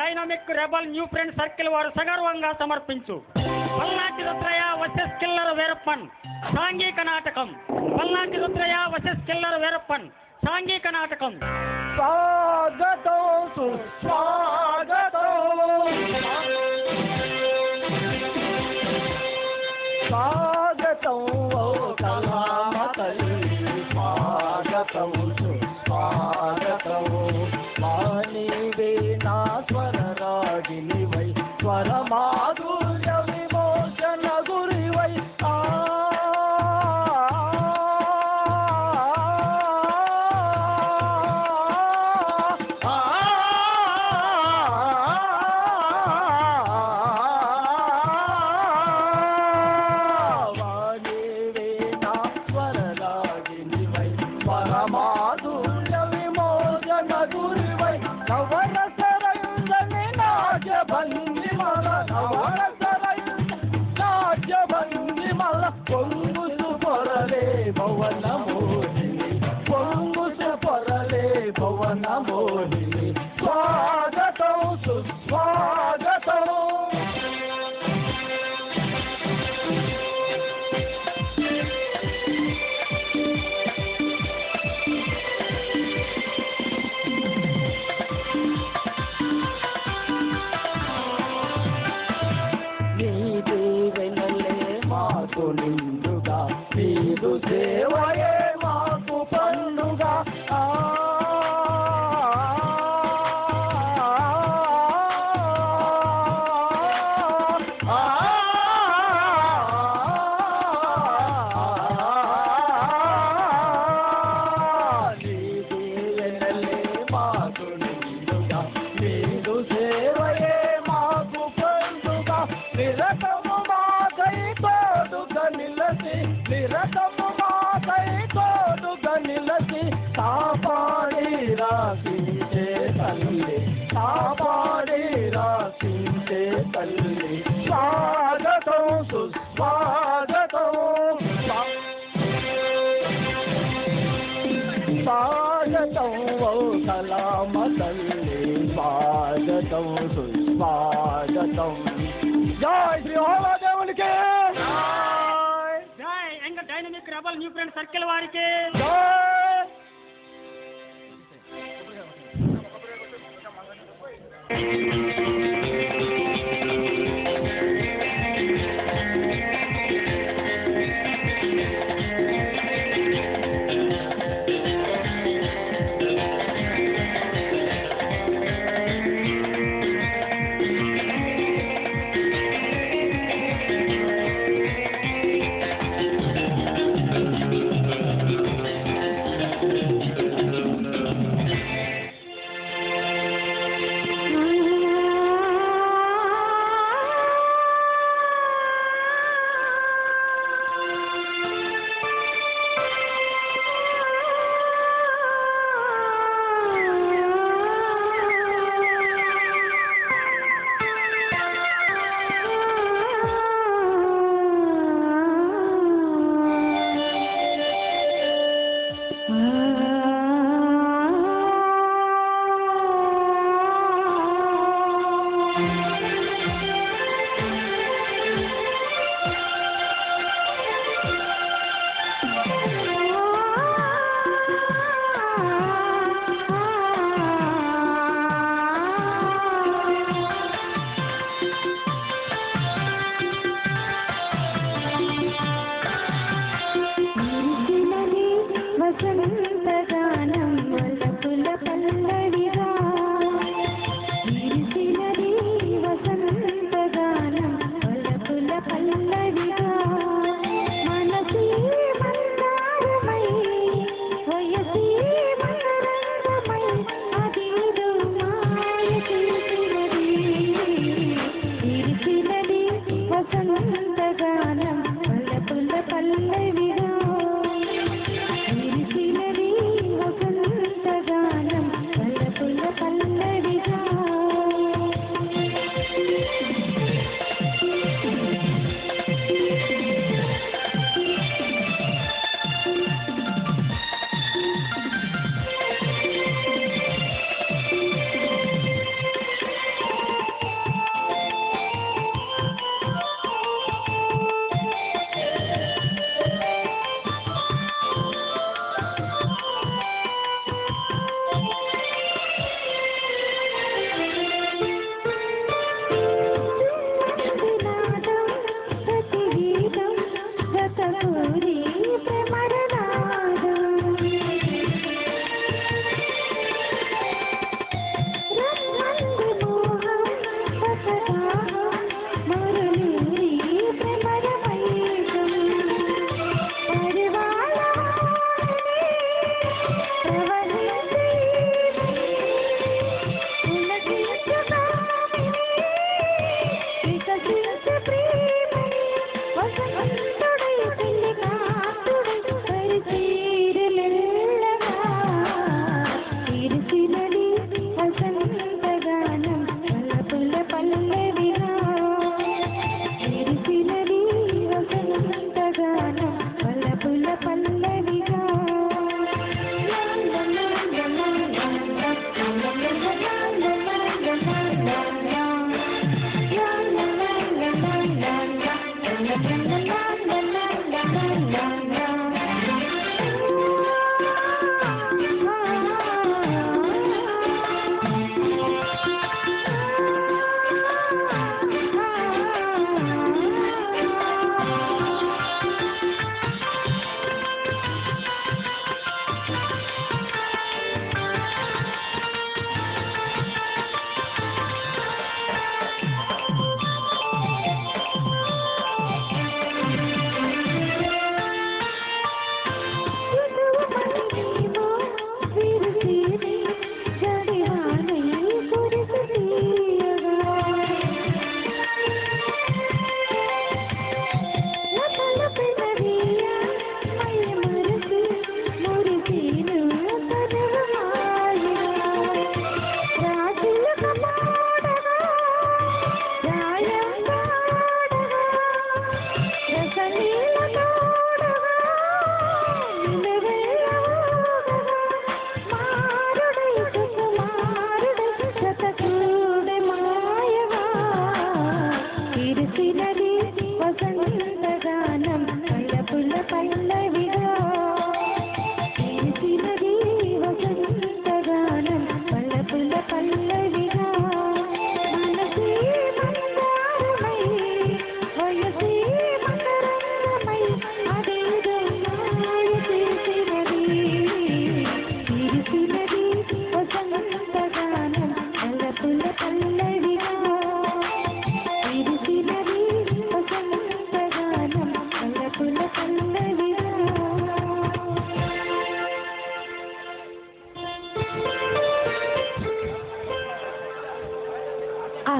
Dynamic rebel new friend circle వారు సగర్వంగా సమర్పించు పల్నాటి రుద్రయ్య వర్సెస్ కిల్లర్ వీరప్పన్ సాంఘిక నాటకం. పల్నాటి రుద్రయ్య వర్సెస్ కిల్లర్ వీరప్పన్ సాంఘిక నాటకం. స్వాగతం సుస్వాగతం స్వాగతం ఓ కళామ తల్లి స్వాగతం సుస్వాగతం వాణివే నా స్వరరాగినివై స్వరమాధుర్య విమోచన గురివై పొంగుసు పొరలే భవన మోహిని పొంగుసు పొరలే భవన మోహిని స్వాగతం సుస్వాగతం. నిండుగా నీదు సేవయే మాకు పండుగ మాకు నిండుగా నీదు సేవయే మాకు పండుగ నిరతము నిరతము మాకై తోడుగా నిలసి కాపాడి రాసించే తల్లి కాపాడి రాసించే తల్లి స్వాగతం సుస్వాగతం స్వాగతం ఓ కళామ తల్లి స్వాగతం సుస్వాగతం. జై శ్రీ హోమదేవునికి dynamic rebel new friend circle వారికి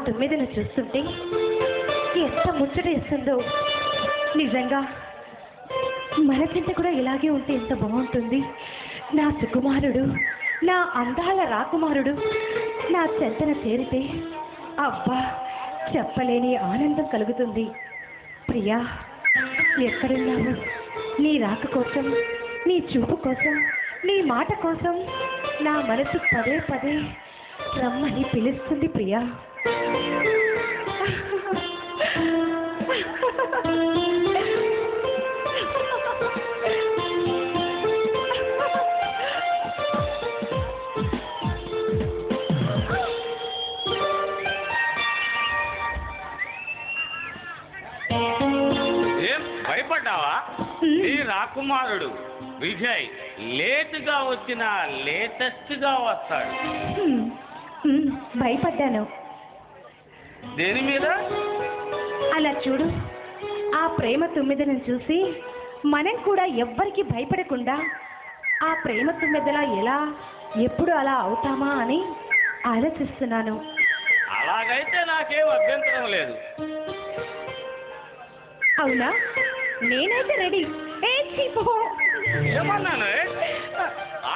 తొమ్మిదిని చూస్తుంటే ఎంత ముచ్చటేస్తుందో. నిజంగా మన చింత కూడా ఇలాగే ఉంటే ఎంత బాగుంటుంది. నా సుకుమారుడు, నా అందాల రాకుమారుడు నా చెంతన చేరితే అబ్బా చెప్పలేని ఆనందం కలుగుతుంది. ప్రియా, ఎక్కడున్నావు? నీ రాక కోసం, నీ చూపు కోసం, నీ మాట కోసం నా మనసు పదే పదే రమ్మని పిలుస్తుంది ప్రియా. భయపడ్డావా? ఈ రాకుమారుడు విజయ్ లేటుగా వచ్చిన లేటెస్ట్ గా వస్తాడు. భయపడ్డాను. దేని మీద? అలా చూడు, ఆ ప్రేమ తొమ్మిదిని చూసి మనం కూడా ఎవ్వరికి భయపడకుండా ఆ ప్రేమ తొమ్మిదిలా ఎలా ఎప్పుడు అలా అవుతామా అని ఆలోచిస్తున్నాను. అలాగైతే నాకేం అభ్యంతరం లేదు. అవునా? నేనైతే రెడీ. ఏమన్నాను?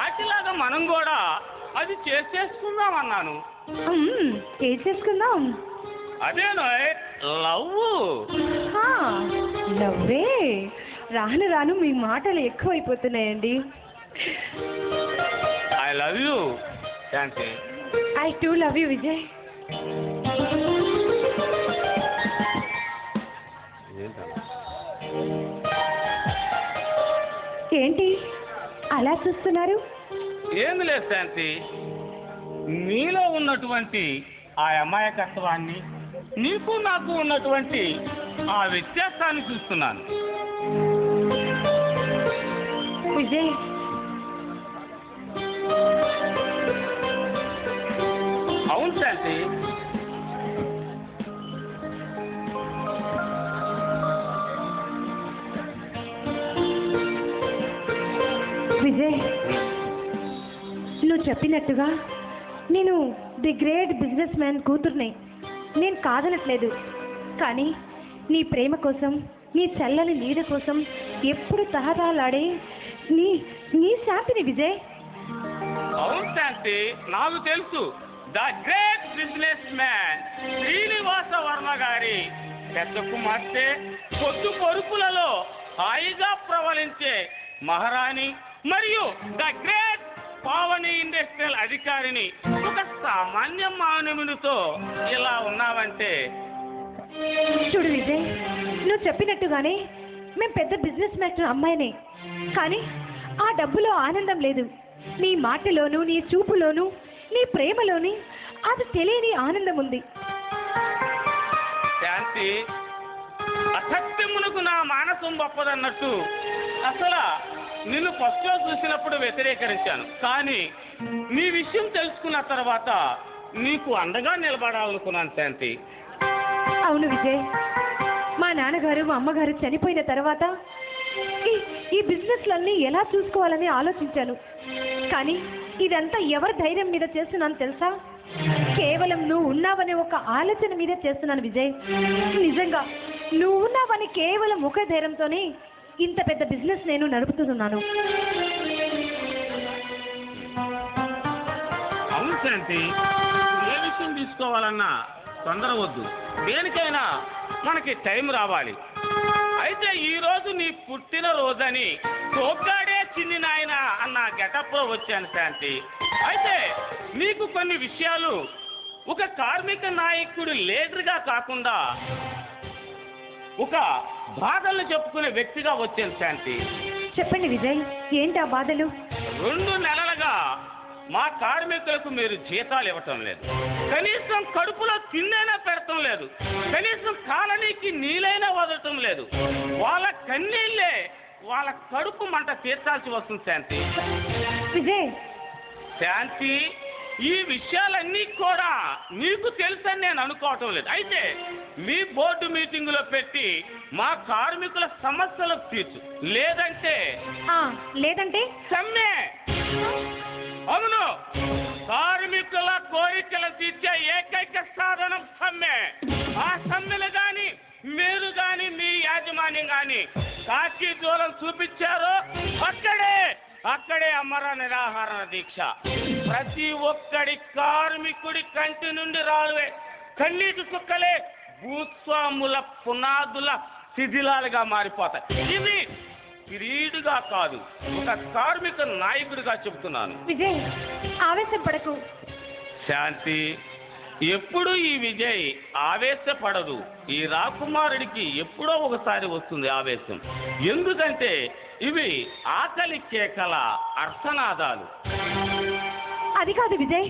ఆటలాగా మనం కూడా అది చేసేసుకుందాం అన్నాను. ఏం చేసుకుందాం? అదేనో లవ్. లవ్వే. రాను రాను మీ మాటలు ఎక్కువైపోతున్నాయండి. I love you Shanti. I too love you Vijay. ఏంటి అలా చూస్తున్నారు? ఏమి లేదు శాంతి, నీలో ఉన్నటువంటి ఆ అమాయకత్వాన్ని, నీకు నాకు ఉన్నటువంటి ఆ వ్యత్యాసాన్ని చూస్తున్నాను. విజయ్, అవును శాంతి. విజయ్, నువ్వు చెప్పినట్టుగా నేను ది గ్రేట్ బిజినెస్ మ్యాన్ కూతుర్ని. నేను కాదనట్లేదు, కానీ నీ ప్రేమ కోసం, నీ చల్లని నీడ కోసం ఎప్పుడు తహతహలాడే నీ నీ శాంతిని విజయ్. అవును శాంతి, నాకు తెలుసు. The great business man Srinivasa Varma గారి పెద్ద కుమార్తె, పొద్దు పొరుపులలో హాయిగా ప్రవలించే మహారాణి మరియు ద గ్రేట్ పావని ఇండస్ట్రియల్ అధికారిని ఒక సామాన్య మానవునితో ఇలా ఉన్నావంటే. చూడు విజయ్, నువ్వు చెప్పినట్టుగానే మేము పెద్ద బిజినెస్ మ్యాన్ అమ్మాయినే, కానీ ఆ డబ్బులో ఆనందం లేదు. నీ మాటలోను, నీ చూపులోను, నీ ప్రేమలోని అది తెలియని ఆనందం ఉంది. శాంతి, అసత్యమునకు నా మానసం గొప్పదన్నట్టు అసలు నిన్ను ఫస్ట్లో చూసినప్పుడు వ్యతిరేకరించాను, కానీ నీ విషయం తెలుసుకున్న తర్వాత నీకు అండగా నిలబడాలనుకున్నాను శాంతి. అవును విజయ్, మా నాన్నగారు మా అమ్మగారు చనిపోయిన తర్వాత ఈ బిజినెస్లన్నీ ఎలా చూసుకోవాలని ఆలోచించాను, కానీ ఇదంతా ఎవరి ధైర్యం మీద చేస్తున్నాను తెలుసా? కేవలం నువ్వు ఉన్నావనే ఒక ఆలోచన మీద చేస్తున్నాను విజయ్. నిజంగా నువ్వు ఉన్నావని కేవలం ఒక ధైర్యంతోనే ఇంత పెద్ద బిజినెస్ నేను నడుపుతున్నాను. అవును శాంతి, ఏ విషయం తీసుకోవాలన్నా తొందర వద్దు. దేనికైనా మనకి టైం రావాలి. అయితే ఈరోజు నీ పుట్టినరోజని తోగ్గాడే చిన్ని నాయన అన్న గెటప్లో వచ్చాను శాంతి. అయితే నీకు కొన్ని విషయాలు ఒక కార్మిక నాయకుడు లీడర్గా కాకుండా ఒక బాధలను చెప్పుకునే వ్యక్తిగా వచ్చాను శాంతి. చెప్పండి విజయ్, ఏంటి ఆ బాధలు? 2 నెలలుగా మా కార్మికులకు మీరు జీతాలు ఇవ్వటం లేదు, కనీసం కడుపులో తిన్నైనా పెడటం లేదు, కనీసం కాలనీకి నీళ్ళైనా వదలటం లేదు. వాళ్ళ కన్నీళ్ళే వాళ్ళ కడుపు మంట తీర్చాల్సి వస్తుంది శాంతి. విజయ్, శాంతి, ఈ విషయాలన్నీ కూడా నీకు తెలుసని నేను అనుకోవటం లేదు. అయితే మీ బోర్డు మీటింగులో పెట్టి మా కార్మికుల సమస్యలు తీర్చు, లేదంటే లేదంటే సమ్మె. అవును, కార్మికుల కోరికలు తీర్చే ఏకైక ఏకైక సాధనం సమ్మె. ఆ సమ్మెలు కానీ మీరు కానీ మీ యాజమాన్యం కానీ కాకి దూరం చూపించారో అక్కడే అమర నిరాహార దీక్ష. ప్రతి ఒక్కడి కార్మికుడి కంటి నుండి రాలువే కన్నీటి చుక్కలే భూస్వాముల పునాదుల శిథిలాలుగా మారిపోతాయి. ఇది క్రీడుగా కాదు, ఒక కార్మిక నాయకుడిగా చెబుతున్నాను. విజయ్, ఆవేశపడకు. శాంతి, ఎప్పుడు ఈ విజయ్ ఆవేశపడదు. ఈ రాకుమారుడికి ఎప్పుడో ఒకసారి వస్తుంది ఆవేశం. ఎందుకంటే ఇవి ఆకలి కేకల అర్థనాదాలు. అది కాదు విజయ్,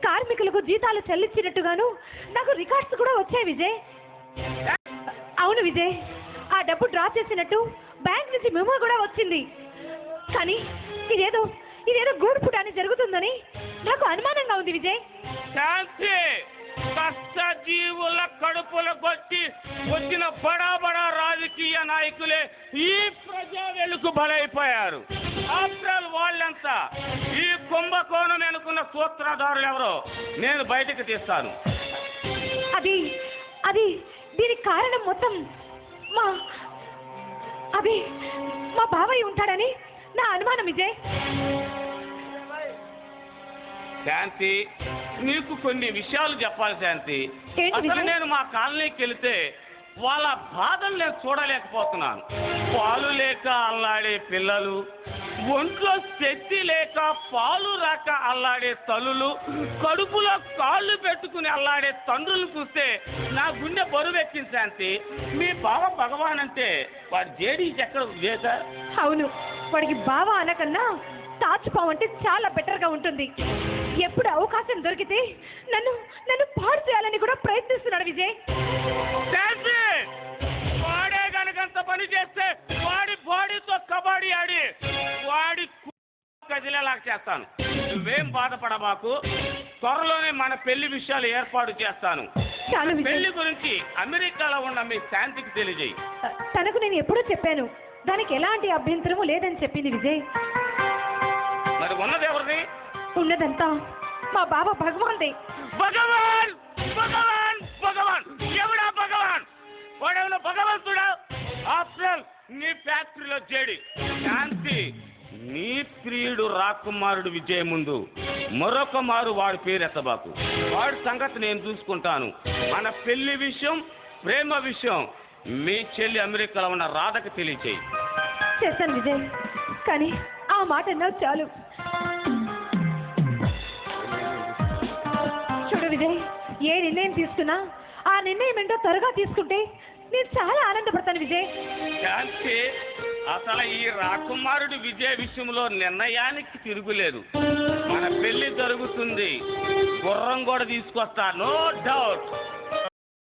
కార్మికులకు జీతాలు చెల్లించినట్టుగాను నాకు రికార్డ్స్ కూడా వచ్చాయి విజయ్. అవును విజయ్, ఆ డబ్బు డ్రా చేసినట్టు బ్యాంక్ నుంచి మెమో కూడా వచ్చింది. కానీ ఇదేదో గూడుపుటాన్ని జరుగుతుందని నాకు అనుమానంగా ఉంది విజయ్. శాంతి, కష్టజీవుల కడుపుల కొట్టి వచ్చిన బడా రాజకీయ నాయకులే ఈ ప్రజా వెలుగు బలైపోయారు. ఆఫ్టర్ వాళ్ళంతా ఈ కుంభకోణం అనుకున్న సూత్రధారులు ఎవరో నేను బయటకు తీస్తాను. అది దీనికి కారణం మొత్తం మా బావయ్య ఉంటాడని నా అనుమానం విజయ్. శాంతి, నీకు కొన్ని విషయాలు చెప్పాలి శాంతి. ఏంటి అసలు విజయ్? నేను మా కాలనీకి వెళితే వాళ్ళ బాధలు నేను చూడలేకపోతున్నాను. పాలు లేక అల్లాడే పిల్లలు, ఒంట్లో శక్తి లేక పాలు రాక అల్లాడే తల్లులు, కడుపులో కాళ్ళు పెట్టుకుని అల్లాడే తండ్రులు చూస్తే నా గుండె బరువెక్కింది శాంతి. మీ బావ భగవాన్ అంటే వాడి జేడీ చక్రం లేక. అవును, వాడికి బావ అనకన్నా తాచుపావు అంటే చాలా బెటర్గా ఉంటుంది. ఎప్పుడు అవకాశం దొరికితే నన్ను పాడు చేయాలని కూడా ప్రయత్నిస్తున్నాడు విజయ్. శాంతి, వాడే గనకంత పని చేస్తే వాడి బాడీతో కబడ్డీ ఆడి వాడి కదిలేలాగా చేస్తాను. నువ్వేం బాధపడబాకు. త్వరలోనే మన పెళ్లి విషయాలు ఏర్పాటు చేస్తాను. చాలు విజయ్. పెళ్లి గురించి అమెరికాలో ఉన్న మీ శాంతికి తెలియజేయి. తనకు నేను ఎప్పుడూ చెప్పాను, దానికి ఎలాంటి అభ్యంతరము లేదని చెప్పింది విజయ్. మరి ఉన్నది ఎవరిది? ఉన్నదంతా మా బావ భగవాన్దే. భగవాన్ భగవాన్ భగవాన్ ఎవడా భగవాన్? వాడేమన్నా భగవంతుడా? ఆఫ్టర్ నీ ఫ్యాక్టరీలో చేడి. శాంతి, నీ ప్రియుడు రాకుమారుడు విజయ్ ముందు మరొక మారు వాడి పేరు ఎత్తబాకు. వాడి సంగతి నేను చూసుకుంటాను. మన పెళ్లి విషయం, ప్రేమ విషయం మీ చెల్లి అమెరికాలో ఉన్న రాధకు తెలియచేయి. చేస్తాను విజయ్, కానీ ఆ మాట అన్నావు చాలు. చూడు విజయ్, ఏ నిర్ణయం తీసుకున్నా ఆ నిర్ణయం ఏంటో త్వరగా తీసుకుంటే నేను చాలా ఆనందపడతాను విజయ్. శాంతి, అసలు ఈ రాకుమారుడు విజయ్ విషయంలో నిర్ణయానికి తిరుగులేదు. మన పెళ్లి జరుగుతుంది, గుర్రం కూడా తీసుకొస్తా, నో డౌట్.